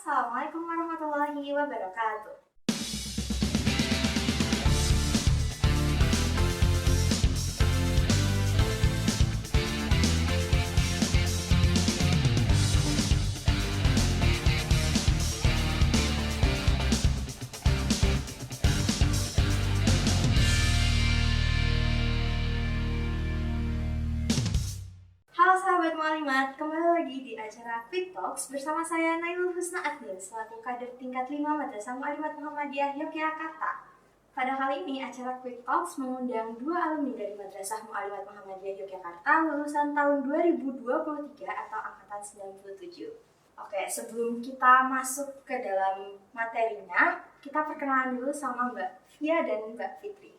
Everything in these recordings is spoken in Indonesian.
Assalamualaikum warahmatullahi wabarakatuh. Halo sahabat Mualimat, kembali lagi di acara Quick Talks bersama saya Nailul Husna Adil selaku kader tingkat 5 Madrasah Mualimat Muhammadiyah Yogyakarta. Pada kali ini acara Quick Talks mengundang dua alumni dari Madrasah Mualimat Muhammadiyah Yogyakarta lulusan tahun 2023 atau angkatan 97. Oke, sebelum kita masuk ke dalam materinya, kita perkenalan dulu sama Mbak Fia dan Mbak Fitri.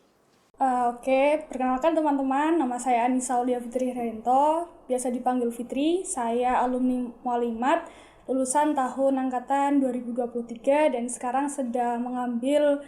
Perkenalkan teman-teman, nama saya Anissa Aulia Fitri Herianto, biasa dipanggil Fitri. Saya alumni Mualimat, lulusan tahun angkatan 2023 dan sekarang sedang mengambil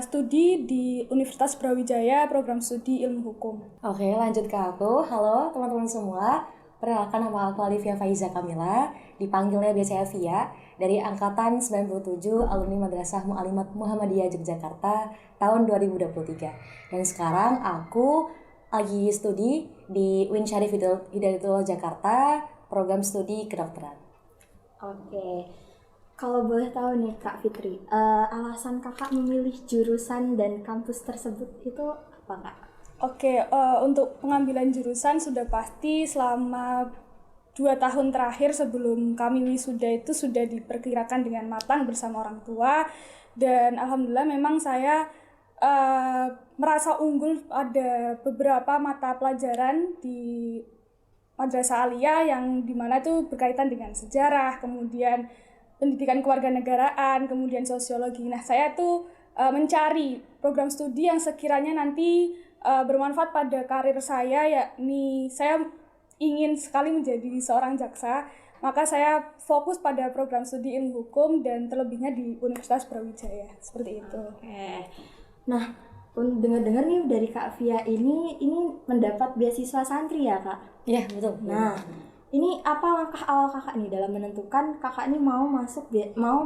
studi di Universitas Brawijaya, program studi Ilmu Hukum. Oke, lanjut ke aku. Halo teman-teman semua. Perkenalkan, nama aku Alivia Faiza Kamila, dipanggilnya biasanya Via, dari angkatan 97 alumni Madrasah Mualimat Muhammadiyah Yogyakarta tahun 2023. Dan sekarang aku lagi studi di UIN Syarif Hidayatullah Jakarta, program studi kedokteran. Oke, kalau boleh tahu nih Kak Fitri, alasan kakak memilih jurusan dan kampus tersebut itu apa Kak? Untuk pengambilan jurusan sudah pasti selama 2 tahun terakhir sebelum kami wisuda itu sudah diperkirakan dengan matang bersama orang tua, dan alhamdulillah memang saya merasa unggul pada beberapa mata pelajaran di Madrasah Aliyah yang dimana itu berkaitan dengan sejarah, kemudian pendidikan kewarganegaraan, kemudian sosiologi. Nah, saya tuh mencari program studi yang sekiranya nanti bermanfaat pada karir saya, yakni saya ingin sekali menjadi seorang jaksa, maka saya fokus pada program studi Ilmu Hukum dan terlebihnya di Universitas Brawijaya, seperti itu. Oke. Nah, dengar-dengar nih dari Kak Via ini mendapat beasiswa santri ya Kak? Iya, betul. Nah, ini apa langkah awal kakak nih dalam menentukan kakak ini mau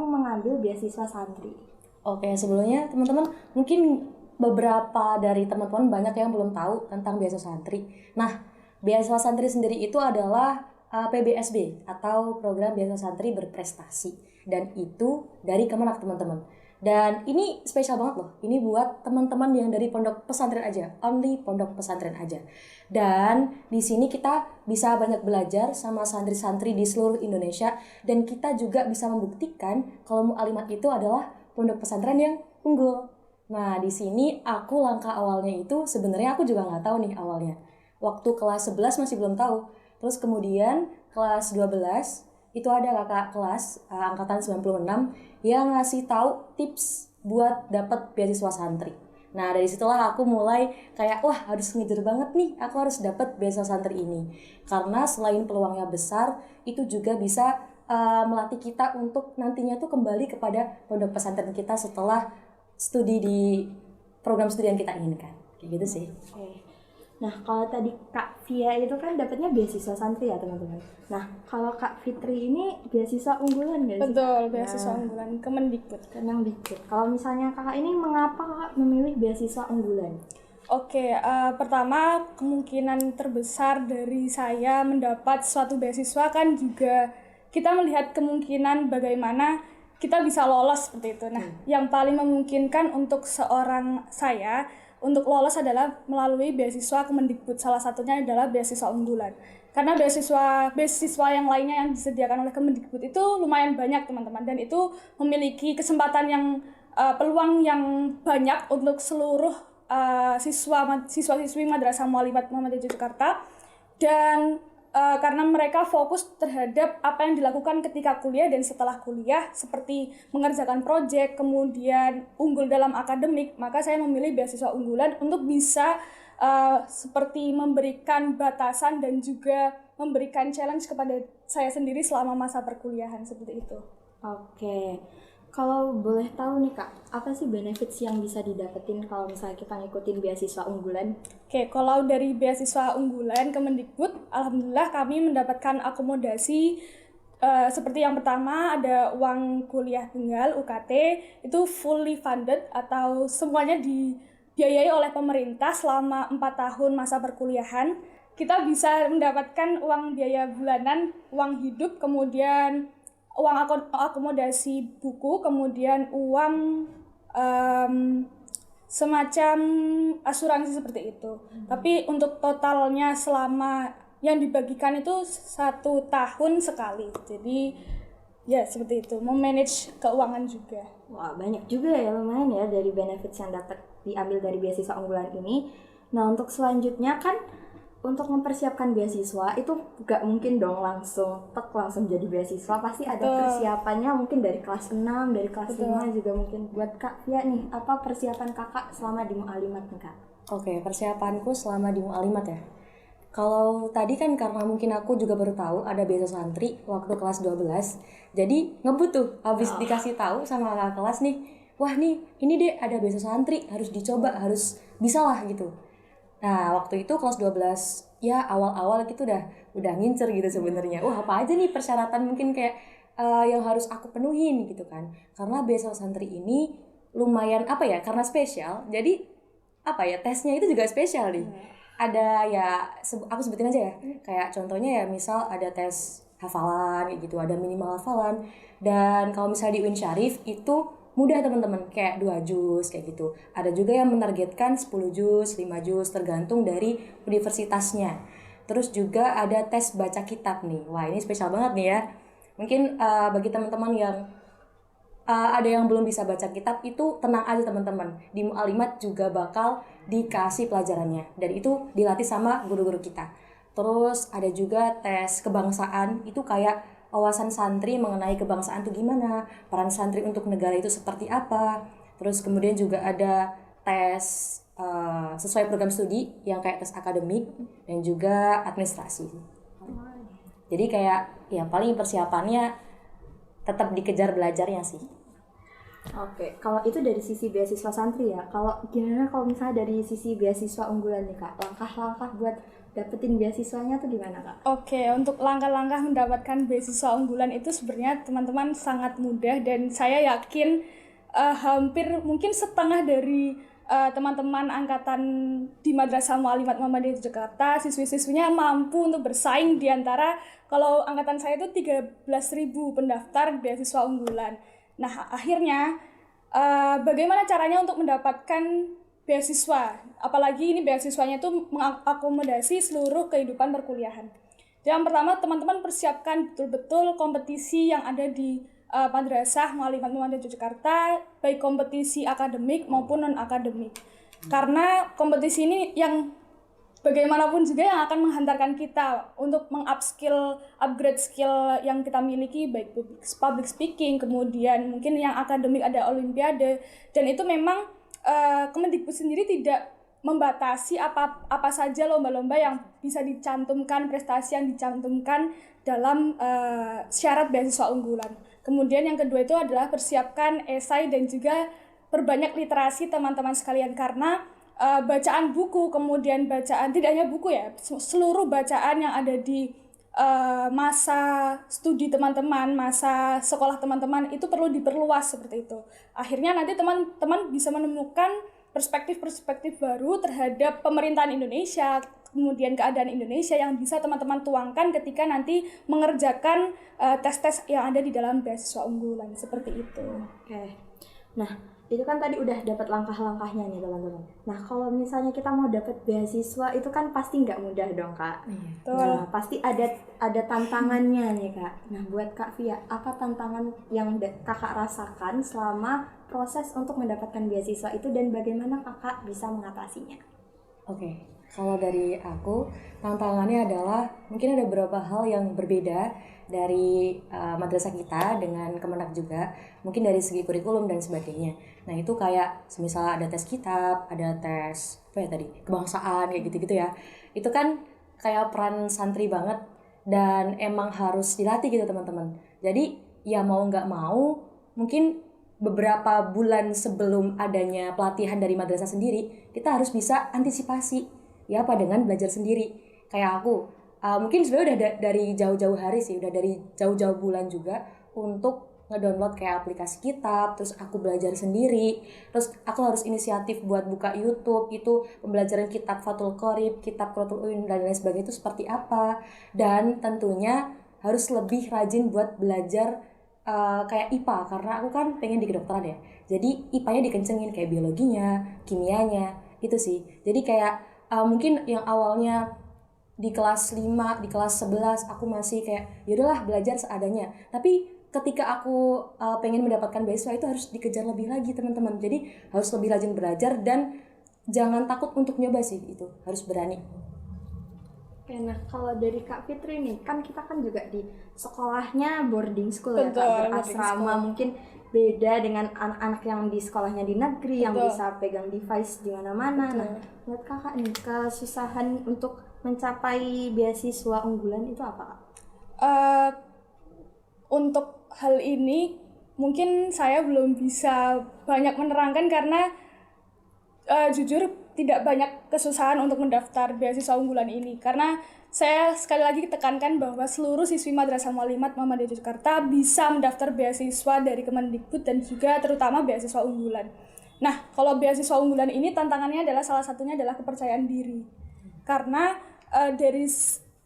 mengambil beasiswa santri? Oke, sebelumnya teman-teman mungkin beberapa dari teman-teman banyak yang belum tahu tentang beasiswa santri. Nah, beasiswa santri sendiri itu adalah PBSB atau program beasiswa santri berprestasi, dan itu dari Kemenak teman-teman. Dan ini spesial banget loh. Ini buat teman-teman yang dari pondok pesantren aja, only pondok pesantren aja. Dan di sini kita bisa banyak belajar sama santri-santri di seluruh Indonesia, dan kita juga bisa membuktikan kalau Mualimat itu adalah pondok pesantren yang unggul. Nah, di sini aku langkah awalnya itu sebenarnya aku juga nggak tahu nih awalnya. Waktu kelas 11 masih belum tahu. Terus kemudian kelas 12 itu ada kakak kelas angkatan 96 yang ngasih tahu tips buat dapat beasiswa santri. Nah, dari situlah aku mulai kayak wah, harus ngejar banget nih, aku harus dapat beasiswa santri ini. Karena selain peluangnya besar, itu juga bisa melatih kita untuk nantinya tuh kembali kepada pondok pesantren kita setelah studi di program studi yang kita inginkan. Kayak gitu sih. Oke. Nah, kalau tadi Kak Via itu kan dapatnya beasiswa santri ya teman-teman. Nah, kalau Kak Fitri ini beasiswa unggulan nggak sih? Betul, beasiswa unggulan Kemendikbud. Kemendikbud. Kalau misalnya kakak ini mengapa kakak memilih beasiswa unggulan? Pertama kemungkinan terbesar dari saya mendapat suatu beasiswa kan juga kita melihat kemungkinan bagaimana kita bisa lolos seperti itu. Nah, yang paling memungkinkan untuk seorang saya untuk lolos adalah melalui beasiswa Kemendikbud. Salah satunya adalah beasiswa unggulan. Karena beasiswa yang lainnya yang disediakan oleh Kemendikbud itu lumayan banyak teman-teman, dan itu memiliki kesempatan yang peluang yang banyak untuk seluruh siswa-siswi Madrasah Mualimat Muhammadiyah Yogyakarta, dan karena mereka fokus terhadap apa yang dilakukan ketika kuliah dan setelah kuliah, seperti mengerjakan proyek, kemudian unggul dalam akademik, maka saya memilih beasiswa unggulan untuk bisa seperti memberikan batasan dan juga memberikan challenge kepada saya sendiri selama masa perkuliahan, seperti itu. Oke. Kalau boleh tahu nih Kak, apa sih benefits yang bisa didapetin kalau misalnya kita ngikutin beasiswa unggulan? Kalau dari beasiswa unggulan Kemendikbud, alhamdulillah kami mendapatkan akomodasi Seperti yang pertama ada uang kuliah tunggal UKT, itu fully funded atau semuanya dibiayai oleh pemerintah selama 4 tahun masa perkuliahan. Kita bisa mendapatkan uang biaya bulanan, uang hidup, kemudian uang akomodasi buku, kemudian uang semacam asuransi seperti itu. Tapi untuk totalnya selama yang dibagikan itu 1 tahun sekali. Jadi ya seperti itu, memanage keuangan juga. Wah, banyak juga ya, lumayan ya dari benefits yang dapat diambil dari beasiswa unggulan ini. Nah, untuk selanjutnya kan untuk mempersiapkan beasiswa itu gak mungkin dong langsung jadi beasiswa, pasti ada persiapannya mungkin dari kelas 6, dari kelas 5 juga mungkin. Buat Kak Fia nih, apa persiapan kakak selama di Mu'alimat nih Kak? Oke, persiapanku selama di Mu'alimat ya. Kalau tadi kan karena mungkin aku juga baru tahu ada beasiswa santri waktu kelas 12. Jadi ngebut tuh habis dikasih tahu sama kakak kelas nih, wah nih ini deh ada beasiswa santri, harus dicoba, harus bisa lah gitu. Nah, waktu itu kelas 12 ya awal-awal gitu udah ngincer gitu sebenarnya. Wah, apa aja nih persyaratan mungkin kayak yang harus aku penuhin gitu kan. Karena beasiswa santri ini lumayan apa ya? Karena spesial. Jadi apa ya? Tesnya itu juga spesial nih. Ada ya aku sebutin aja ya. Kayak contohnya ya misal ada tes hafalan kayak gitu, ada minimal hafalan. Dan kalau misalnya di UIN Syarif itu mudah teman-teman, kayak 2 juz kayak gitu. Ada juga yang menargetkan 10 juz, 5 juz tergantung dari universitasnya. Terus juga ada tes baca kitab nih. Wah, ini spesial banget nih ya. Mungkin bagi teman-teman yang ada yang belum bisa baca kitab itu tenang aja teman-teman. Di Mu'alimat juga bakal dikasih pelajarannya dan itu dilatih sama guru-guru kita. Terus ada juga tes kebangsaan, itu kayak wawasan santri mengenai kebangsaan itu gimana, peran santri untuk negara itu seperti apa. Terus kemudian juga ada tes sesuai program studi yang kayak tes akademik dan juga administrasi. Jadi kayak ya paling persiapannya tetap dikejar belajarnya sih. Oke, kalau itu dari sisi beasiswa santri ya. Kalau gimana kalau misalnya dari sisi beasiswa unggulan nih Kak? Langkah-langkah buat dapetin beasiswanya tuh gimana Kak? Oke, untuk langkah-langkah mendapatkan beasiswa unggulan itu sebenarnya teman-teman sangat mudah dan saya yakin hampir mungkin setengah dari teman-teman angkatan di Madrasah Mu'alimat Muhammadiyah Jakarta, siswi-siswinya mampu untuk bersaing di antara, kalau angkatan saya itu 13.000 pendaftar beasiswa unggulan. Nah, akhirnya bagaimana caranya untuk mendapatkan beasiswa? Apalagi ini beasiswanya itu mengakomodasi seluruh kehidupan perkuliahan. Yang pertama, teman-teman persiapkan betul-betul kompetisi yang ada di Madrasah Mu'alimat Muhammadiyah Jakarta, baik kompetisi akademik maupun non-akademik. Karena kompetisi ini yang bagaimanapun juga yang akan menghantarkan kita untuk upgrade skill yang kita miliki, baik public speaking, kemudian mungkin yang akademik ada olimpiade, dan itu memang Kemendikbud sendiri tidak membatasi apa saja lomba-lomba yang bisa dicantumkan, prestasi yang dicantumkan dalam syarat beasiswa unggulan. Kemudian yang kedua itu adalah persiapkan esai dan juga perbanyak literasi teman-teman sekalian, karena bacaan buku, kemudian bacaan tidak hanya buku ya, seluruh bacaan yang ada di masa studi teman-teman, masa sekolah teman-teman itu perlu diperluas seperti itu. Akhirnya nanti teman-teman bisa menemukan perspektif-perspektif baru terhadap pemerintahan Indonesia, kemudian keadaan Indonesia yang bisa teman-teman tuangkan ketika nanti mengerjakan tes-tes yang ada di dalam beasiswa unggulan seperti itu. Oke. Nah, itu kan tadi udah dapat langkah-langkahnya nih teman-teman. Nah, kalau misalnya kita mau dapat beasiswa itu kan pasti nggak mudah dong Kak. Nah, pasti ada tantangannya nih Kak. Nah, buat Kak Fia, apa tantangan yang Kakak rasakan selama proses untuk mendapatkan beasiswa itu dan bagaimana Kakak bisa mengatasinya? Oke, kalau dari aku tantangannya adalah mungkin ada beberapa hal yang berbeda dari madrasah kita dengan Kemenak juga, mungkin dari segi kurikulum dan sebagainya. Nah itu kayak misalnya ada tes kitab, ada tes kebangsaan kayak gitu-gitu ya. Itu kan kayak peran santri banget dan emang harus dilatih gitu teman-teman. Jadi ya mau nggak mau mungkin beberapa bulan sebelum adanya pelatihan dari madrasah sendiri kita harus bisa antisipasi ya apa dengan belajar sendiri. Kayak aku mungkin sebenarnya udah dari jauh-jauh hari sih, udah dari jauh-jauh bulan juga untuk ngedownload kayak aplikasi kitab, terus aku belajar sendiri, terus aku harus inisiatif buat buka YouTube, itu pembelajaran kitab Fathul Qorib, kitab Qurratul Uin, dan lain sebagainya itu seperti apa. Dan tentunya harus lebih rajin buat belajar kayak IPA, karena aku kan pengen di kedokteran ya, jadi IPA-nya dikencengin kayak biologinya, kimianya, itu sih. Jadi kayak mungkin yang awalnya di kelas 5, di kelas 11 aku masih kayak yaudahlah belajar seadanya, tapi ketika aku pengen mendapatkan beasiswa itu harus dikejar lebih lagi teman-teman. Jadi harus lebih rajin belajar dan jangan takut untuk nyoba sih, itu harus berani. Oke, nah kalau dari Kak Fitri nih, kan kita kan juga di sekolahnya boarding school ya Betul, Kak, boarding berasrama, school. mungkin beda dengan anak-anak yang di sekolahnya di negeri yang Betul. bisa pegang device di mana-mana. Betul. Nah, menurut Kakak nih, kesusahan untuk mencapai beasiswa unggulan itu apa Kak? Eh, untuk hal ini mungkin saya belum bisa banyak menerangkan karena jujur tidak banyak kesusahan untuk mendaftar beasiswa unggulan ini, karena saya sekali lagi tekankan bahwa seluruh siswi Madrasah Muallimat Muhammadiyah Jakarta bisa mendaftar beasiswa dari Kemendikbud dan juga terutama beasiswa unggulan. Nah, kalau beasiswa unggulan ini tantangannya adalah salah satunya adalah kepercayaan diri. Karena dari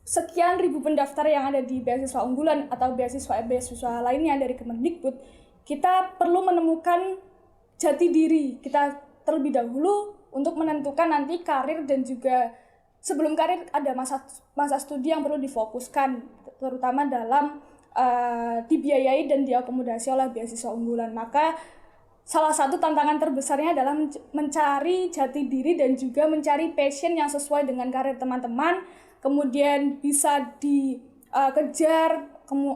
sekian ribu pendaftar yang ada di beasiswa unggulan atau beasiswa lainnya dari Kemendikbud, kita perlu menemukan jati diri kita terlebih dahulu untuk menentukan nanti karir, dan juga sebelum karir ada masa studi yang perlu difokuskan, terutama dalam dibiayai dan diakomodasi oleh beasiswa unggulan. Maka salah satu tantangan terbesarnya adalah mencari jati diri dan juga mencari passion yang sesuai dengan karir teman-teman, kemudian bisa dikejar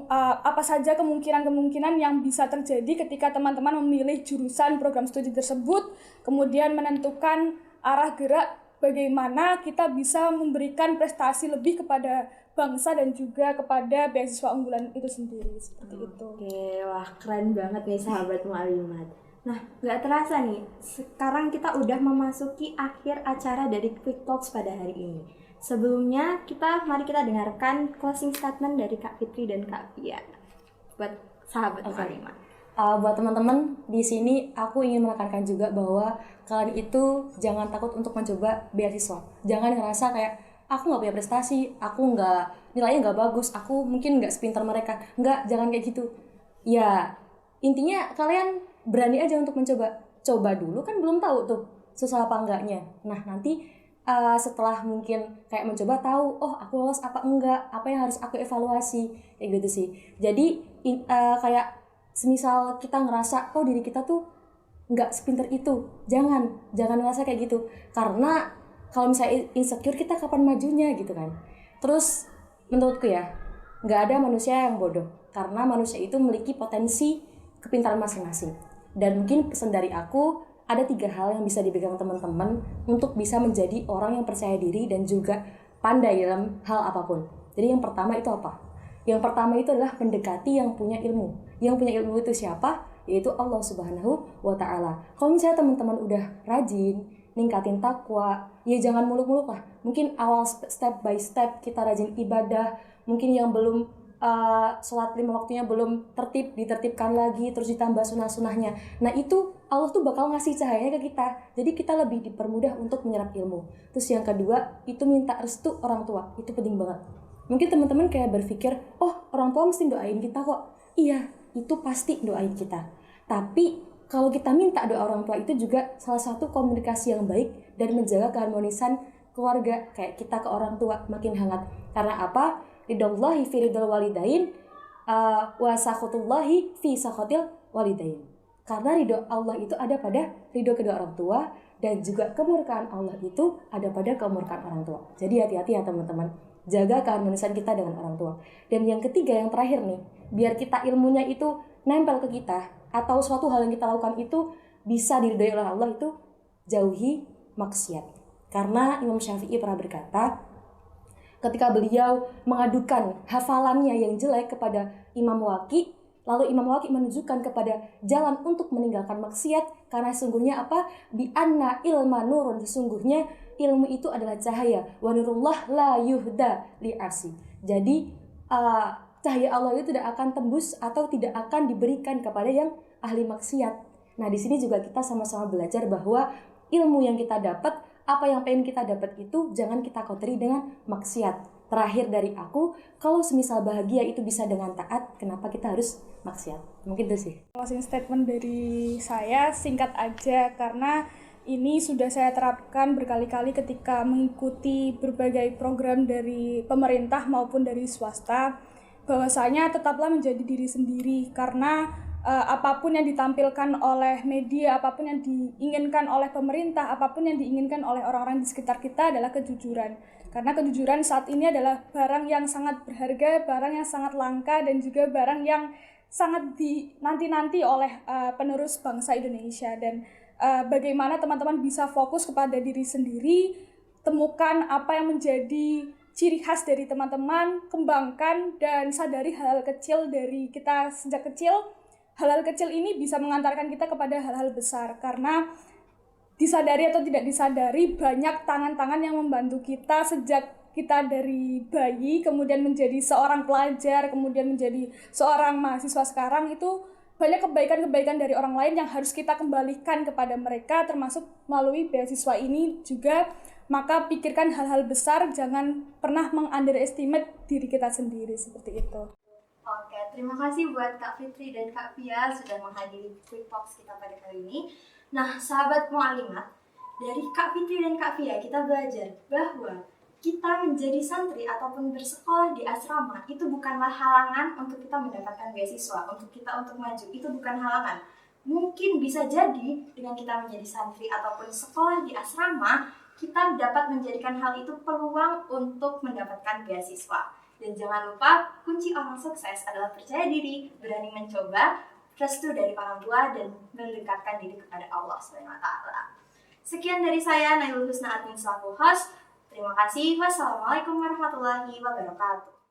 apa saja kemungkinan-kemungkinan yang bisa terjadi ketika teman-teman memilih jurusan program studi tersebut, kemudian menentukan arah gerak bagaimana kita bisa memberikan prestasi lebih kepada bangsa dan juga kepada beasiswa unggulan itu sendiri, seperti itu. Oke, wah keren banget nih sahabat Muallimat. Nah, nggak terasa nih, sekarang kita udah memasuki akhir acara dari Quick Talks pada hari ini. Sebelumnya, mari kita dengarkan closing statement dari Kak Fitri dan Kak Fia buat sahabat Muallimat. Buat teman-teman di sini aku ingin menekankan juga bahwa kalian itu jangan takut untuk mencoba beasiswa. Jangan ngerasa kayak aku nggak punya prestasi, aku nilainya nggak bagus, aku mungkin nggak sepintar mereka. Jangan kayak gitu. Ya, intinya kalian berani aja untuk mencoba. Coba dulu, kan belum tahu tuh susah apa enggaknya. Nah, nanti setelah mungkin kayak mencoba tahu, oh aku lolos apa enggak, apa yang harus aku evaluasi, kayak gitu sih. Jadi kayak semisal kita ngerasa oh diri kita tuh nggak sepinter itu, jangan ngerasa kayak gitu, karena kalau misalnya insecure kita kapan majunya gitu kan. Terus menurutku ya, nggak ada manusia yang bodoh, karena manusia itu memiliki potensi kepintaran masing-masing. Dan mungkin pesan dari aku, ada 3 hal yang bisa dipegang teman-teman untuk bisa menjadi orang yang percaya diri dan juga pandai dalam hal apapun. Jadi yang pertama itu apa? Yang pertama itu adalah mendekati yang punya ilmu. Yang punya ilmu itu siapa? Yaitu Allah Subhanahu wa Ta'ala. Kalau misalnya teman-teman udah rajin, ningkatin takwa, ya jangan muluk-muluk lah. Mungkin awal step by step kita rajin ibadah, mungkin yang belum sholat 5 waktunya belum ditertibkan lagi, terus ditambah sunah-sunahnya. Nah itu Allah tuh bakal ngasih cahayanya ke kita, jadi kita lebih dipermudah untuk menyerap ilmu. Terus yang kedua, itu minta restu orang tua, itu penting banget. Mungkin teman-teman kayak berpikir, oh orang tua mesti doain kita kok. Iya, itu pasti doain kita. Tapi kalau kita minta doa orang tua itu juga salah satu komunikasi yang baik dan menjaga keharmonisan keluarga, kayak kita ke orang tua makin hangat. Karena apa? Ridallahi fi ridal walidain wa sakhutullahi fi sakhatil walidain. Karena ridho Allah itu ada pada ridho kedua orang tua, dan juga kemurkaan Allah itu ada pada kemurkaan orang tua. Jadi hati-hati ya teman-teman, jaga keharmonisan kita dengan orang tua. Dan yang ketiga, yang terakhir nih, biar kita ilmunya itu nempel ke kita, atau suatu hal yang kita lakukan itu bisa diridhoi oleh Allah, itu jauhi maksiat. Karena Imam Syafi'i pernah berkata, ketika beliau mengadukan hafalannya yang jelek kepada Imam Waqi, lalu Imam Waqi menunjukkan kepada jalan untuk meninggalkan maksiat, karena sesungguhnya apa? Bi anna ilma nurun, sesungguhnya ilmu itu adalah cahaya. Wa nurullah la yuhda li'asi. Jadi cahaya Allah itu tidak akan tembus atau tidak akan diberikan kepada yang ahli maksiat. Nah, di sini juga kita sama-sama belajar bahwa ilmu yang kita dapat, apa yang pengen kita dapat itu jangan kita kotori dengan maksiat. Terakhir dari aku, kalau semisal bahagia itu bisa dengan taat, kenapa kita harus maksiat? Mungkin itu sih. Closing statement dari saya singkat aja, karena ini sudah saya terapkan berkali-kali ketika mengikuti berbagai program dari pemerintah maupun dari swasta, bahwasanya tetaplah menjadi diri sendiri, karena apapun yang ditampilkan oleh media, apapun yang diinginkan oleh pemerintah, apapun yang diinginkan oleh orang-orang di sekitar kita adalah kejujuran. Karena kejujuran saat ini adalah barang yang sangat berharga, barang yang sangat langka, dan juga barang yang sangat dinanti-nanti oleh penerus bangsa Indonesia. Dan bagaimana teman-teman bisa fokus kepada diri sendiri, temukan apa yang menjadi ciri khas dari teman-teman, kembangkan dan sadari hal-hal kecil dari kita sejak kecil. Hal-hal kecil ini bisa mengantarkan kita kepada hal-hal besar, karena disadari atau tidak disadari banyak tangan-tangan yang membantu kita sejak kita dari bayi, kemudian menjadi seorang pelajar, kemudian menjadi seorang mahasiswa sekarang. Itu banyak kebaikan-kebaikan dari orang lain yang harus kita kembalikan kepada mereka, termasuk melalui beasiswa ini juga. Maka pikirkan hal-hal besar, jangan pernah meng-underestimate diri kita sendiri, seperti itu. Oke, terima kasih buat Kak Fitri dan Kak Pia sudah menghadiri Quick Talks kita pada kali ini. Nah, sahabat mu'alimat, dari Kak Fitri dan Kak Pia kita belajar bahwa kita menjadi santri ataupun bersekolah di asrama itu bukanlah halangan untuk kita mendapatkan beasiswa, untuk kita untuk maju, itu bukan halangan. Mungkin bisa jadi dengan kita menjadi santri ataupun sekolah di asrama, kita dapat menjadikan hal itu peluang untuk mendapatkan beasiswa. Dan jangan lupa, kunci orang sukses adalah percaya diri, berani mencoba, restu dari orang tua, dan mendekatkan diri kepada Allah SWT. Sekian dari saya, Nailul Husna Admin selaku host. Terima kasih. Wassalamualaikum warahmatullahi wabarakatuh.